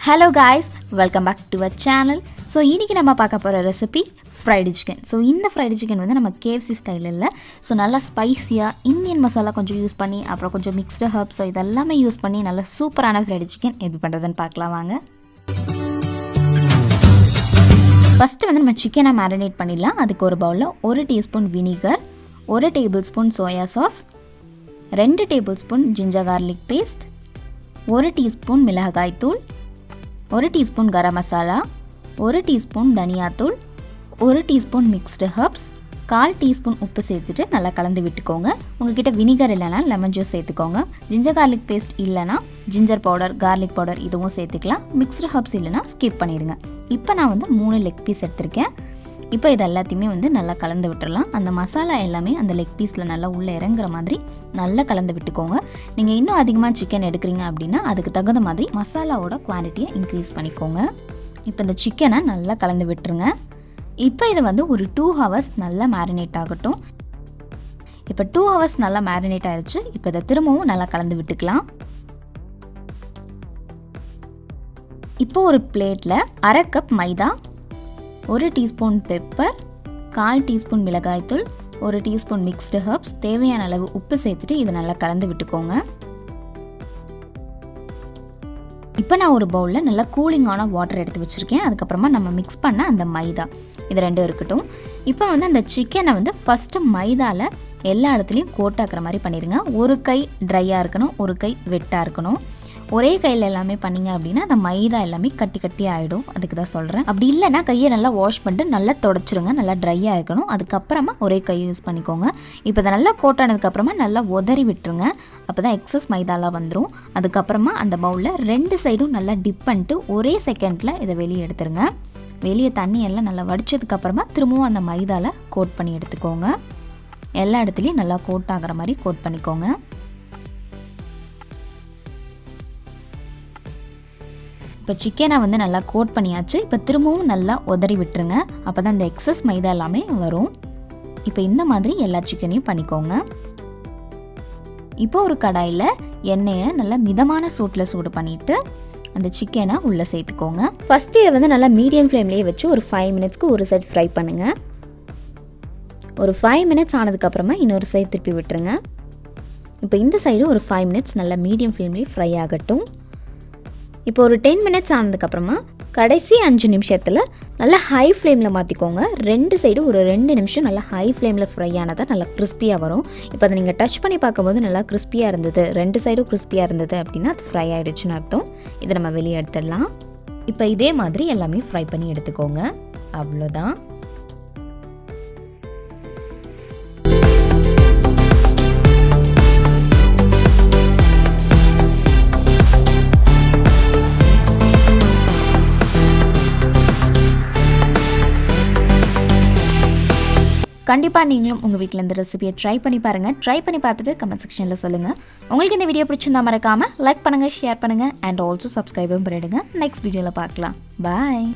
Hello guys, welcome back to our channel. So இன்னைக்கு நம்ம பார்க்க போற ரெசிபி fried chicken. So இந்த fried chicken வந்து நம்ம KFC ஸ்டைல்ல இல்ல. So நல்லா ஸ்பைசியா இந்தியன் மசாலா கொஞ்சம் யூஸ் பண்ணி அப்புறம் கொஞ்சம் mixed herbs so இதெல்லாம் யூஸ் பண்ணி நல்ல சூப்பரான fried chicken எப்படி பண்றதுன்னு பார்க்கலாம் வாங்க. ஃபர்ஸ்ட் வந்து நம்ம chicken-ஐ marinate பண்ணிடலாம். அதுக்கு ஒரு பவுல்ல 1 teaspoon vinegar, 1 tablespoon soya sauce, 2 tablespoon ginger garlic paste, 1 teaspoon மிளகாய் தூள், 1 டீஸ்பூன் கரம் மசாலா, 1 டீஸ்பூன் தனியா தூள், 1 டீஸ்பூன் மிக்ஸ்டு ஹர்ப்ஸ், 1/4 டீஸ்பூன் உப்பு சேர்த்துட்டு நல்லா கலந்து விட்டுக்கோங்க. உங்ககிட்ட வினிகர் இல்லைனா லெமன் ஜூஸ் சேர்த்துக்கோங்க. ஜிஞ்சர் கார்லிக் பேஸ்ட் இல்லைனா ஜிஞ்சர் பவுடர், கார்லிக் பவுடர் இதுவும் சேர்த்துக்கலாம். மிக்ஸ்டு ஹர்ப்ஸ் இல்லைனா ஸ்கிப் பண்ணிடுங்க. இப்போ நான் வந்து 3 லெக் பீஸ் எடுத்திருக்கேன். இப்போ இது எல்லாத்தையுமே வந்து நல்லா கலந்து விட்டுறலாம். அந்த மசாலா எல்லாமே அந்த லெக் பீஸில் நல்லா உள்ளே இறங்குற மாதிரி நல்லா கலந்து விட்டுக்கோங்க. நீங்கள் இன்னும் அதிகமாக சிக்கன் எடுக்கிறீங்க அப்படின்னா அதுக்கு தகுந்த மாதிரி மசாலாவோட குவான்டிட்டியை இன்க்ரீஸ் பண்ணிக்கோங்க. இப்போ இந்த சிக்கனை நல்லா கலந்து விட்டுருங்க. இப்போ இது வந்து ஒரு 2 ஹவர்ஸ் நல்லா மேரினேட் ஆகட்டும். இப்போ 2 ஹவர்ஸ் நல்லா மேரினேட் ஆயிடுச்சு. இப்போ இதை திரும்பவும் நல்லா கலந்து விட்டுக்கலாம். இப்போ ஒரு பிளேட்டில் 1/2 கப் மைதா, 1 டீஸ்பூன் பெப்பர், 1/4 டீஸ்பூன் மிளகாய்த்தூள், 1 டீஸ்பூன் மிக்ஸ்டு ஹர்ப்ஸ், தேவையான அளவு உப்பு சேர்த்துட்டு இதை நல்லா கலந்து விட்டுக்கோங்க. இப்போ நான் ஒரு பவுலில் நல்லா கூலிங்கான வாட்டர் எடுத்து வச்சுருக்கேன். அதுக்கப்புறமா நம்ம மிக்ஸ் பண்ண அந்த மைதா இது ரெண்டும் இருக்கட்டும். இப்போ வந்து அந்த சிக்கனை வந்து ஃபஸ்ட்டு மைதாவில் எல்லா இடத்துலையும் கோட்டாக்குற மாதிரி பண்ணிடுங்க. ஒரு கை ட்ரையாக இருக்கணும், ஒரு கை வெட்டாக இருக்கணும். ஒரே கையில் எல்லாமே பண்ணிங்க அப்படின்னா அந்த மைதா எல்லாமே கட்டி கட்டி ஆகிடும். அதுக்கு தான் சொல்கிறேன். அப்படி இல்லைன்னா கையை நல்லா வாஷ் பண்ணிட்டு நல்லா தொடச்சிருங்க. நல்லா ட்ரையாக இருக்கணும். அதுக்கப்புறமா ஒரே கையை யூஸ் பண்ணிக்கோங்க. இப்போ இதை நல்லா கோட்டானதுக்கப்புறமா நல்லா உதறி விட்டுருங்க. அப்போ தான் எக்ஸஸ் மைதாலாம் வந்துடும். அதுக்கப்புறமா அந்த பவுலில் 2 சைடும் நல்லா டிப் பண்ணிட்டு ஒரே செகண்டில் இதை வெளியே எடுத்துருங்க. வெளியே தண்ணியெல்லாம் நல்லா வடித்ததுக்கப்புறமா திரும்பவும் அந்த மைதாவில் கோட் பண்ணி எடுத்துக்கோங்க. எல்லா இடத்துலையும் நல்லா கோட் ஆகிற மாதிரி கோட் பண்ணிக்கோங்க. இப்போ சிக்கனை வந்து நல்லா கோட் பண்ணியாச்சு. இப்போ திரும்பவும் நல்லா உதறி விட்டுருங்க. அப்போ தான் இந்த எக்ஸஸ் மைதா எல்லாமே வரும். இப்போ இந்த மாதிரி எல்லா சிக்கனையும் பண்ணிக்கோங்க. இப்போ ஒரு கடாயில் எண்ணெயை நல்லா மிதமான சூட்டில் சூடு பண்ணிவிட்டு அந்த சிக்கனை உள்ளே சேர்த்துக்கோங்க. ஃபஸ்ட்டு இதை வந்து நல்லா மீடியம் ஃப்ளேம்லேயே வச்சு ஒரு 5 மினிட்ஸ்க்கு ஒரு சைட் ஃப்ரை பண்ணுங்கள். ஒரு 5 மினிட்ஸ் ஆனதுக்கப்புறமா இன்னொரு சைடு திருப்பி விட்டுருங்க. இப்போ இந்த சைடு ஒரு 5 மினிட்ஸ் நல்லா மீடியம் ஃப்ளேம்லேயே ஃப்ரை ஆகட்டும். இப்போ ஒரு 10 மினிட்ஸ் ஆனதுக்கப்புறமா கடைசி 5 நிமிஷத்தில் நல்லா ஹை ஃப்ளேமில் மாற்றிக்கோங்க. 2 சைடு ஒரு 2 நிமிஷம் நல்லா ஹை ஃப்ளேமில் ஃப்ரை ஆனதாக நல்லா கிறிஸ்பியாக வரும். இப்போ அதை நீங்கள் டச் பண்ணி பார்க்கும்போது நல்லா கிறிஸ்பியாக இருந்தது, 2 சைடும் கிறிஸ்பியாக இருந்தது அப்படின்னா அது ஃப்ரை ஆகிடுச்சுன்னு அர்த்தம். இதை நம்ம வெளியே எடுத்துடலாம். இப்போ இதே மாதிரி எல்லாமே ஃப்ரை பண்ணி எடுத்துக்கோங்க. அவ்வளோதான். கண்டிப்பாக நீங்களும் உங்கள் வீட்டில் இந்த ரெசிபியை ட்ரை பண்ணி பாருங்கள். ட்ரை பண்ணி பார்த்துட்டு கமெண்ட் செக்ஷனில் சொல்லுங்கள். உங்களுக்கு இந்த வீடியோ பிடிச்சிருந்தா மறக்காமல் லைக் பண்ணுங்கள், ஷேர் பண்ணுங்கள் அண்ட் ஆல்சோ சப்ஸ்கிரைபும் பண்ணிவிடுங்க. நெக்ஸ்ட் வீடியோவில் பார்க்கலாம். பாய்.